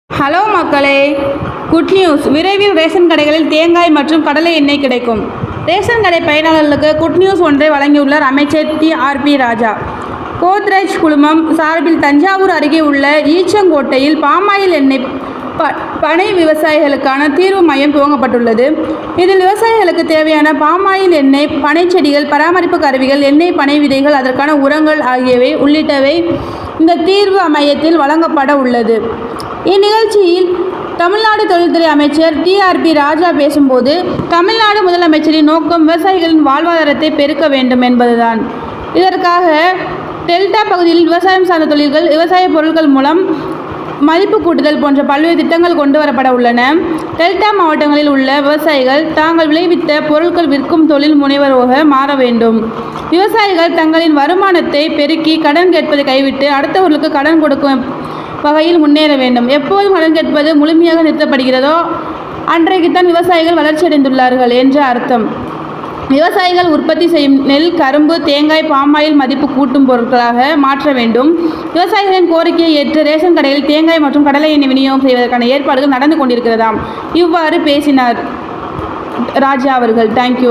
Hello மக்களே, good news. விரைவில் ration கடைகளில் தேங்காய் மற்றும் கடலை எண்ணெய் கிடைக்கும். ரேஷன் கடை பயனாளர்களுக்கு குட் நியூஸ் ஒன்றை வழங்கியுள்ளார் அமைச்சர் டி.ஆர்.பி. ராஜா. கோத்ரேஜ் குழுமம் சார்பில் தஞ்சாவூர் அருகே உள்ள ஈச்சங்கோட்டையில் பாமாயில் எண்ணெய் பனை விவசாயிகளுக்கான தீர்வு மையம் துவங்கப்பட்டுள்ளது. இதில் விவசாயிகளுக்கு தேவையான பாமாயில் எண்ணெய், பனை செடிகள், பராமரிப்பு கருவிகள், எண்ணெய் பனை விதைகள், அதற்கான உரங்கள் ஆகியவை உள்ளிட்டவை இந்த தீர்வு மையத்தில் வழங்கப்பட உள்ளது. இந்நிகழ்ச்சியில் தமிழ்நாடு தொழில்துறை அமைச்சர் டி.ஆர்.பி. ராஜா பேசும்போது, தமிழ்நாடு முதலமைச்சரின் நோக்கம் விவசாயிகளின் வாழ்வாதாரத்தை பெருக்க வேண்டும் என்பதுதான். இதற்காக டெல்டா பகுதியில் விவசாயம் சார்ந்த தொழில்கள், விவசாய பொருட்கள் மூலம் மதிப்பு கூட்டுதல் போன்ற பல்வேறு திட்டங்கள் கொண்டு வரப்பட உள்ளன. டெல்டா மாவட்டங்களில் உள்ள விவசாயிகள் தாங்கள் விளைவித்த பொருட்கள் விற்கும் தொழில் முனைவராக மாற வேண்டும். விவசாயிகள் தங்களின் வருமானத்தை பெருக்கி கடன் கேட்பதை கைவிட்டு அடுத்தவர்களுக்கு கடன் கொடுக்கும் வகையில் முன்னேற வேண்டும். எப்போதும் கடன் கேட்பது முழுமையாக நிறுத்தப்படுகிறதோ அன்றைக்குத்தான் விவசாயிகள் வளர்ச்சியடைந்துள்ளார்கள் என்று அர்த்தம். விவசாயிகள் உற்பத்தி செய்யும் நெல், கரும்பு, தேங்காய், பாமாயில் மதிப்பு கூட்டும் பொருட்களாக மாற்ற வேண்டும். விவசாயிகளின் கோரிக்கையை ஏற்று ரேஷன் கடையில் தேங்காய் மற்றும் கடலை எண்ணெய் விநியோகம் செய்வதற்கான ஏற்பாடுகள் நடந்து கொண்டிருக்கிறதாம். இவ்வாறு பேசினார் ராஜா அவர்கள். தேங்க்யூ.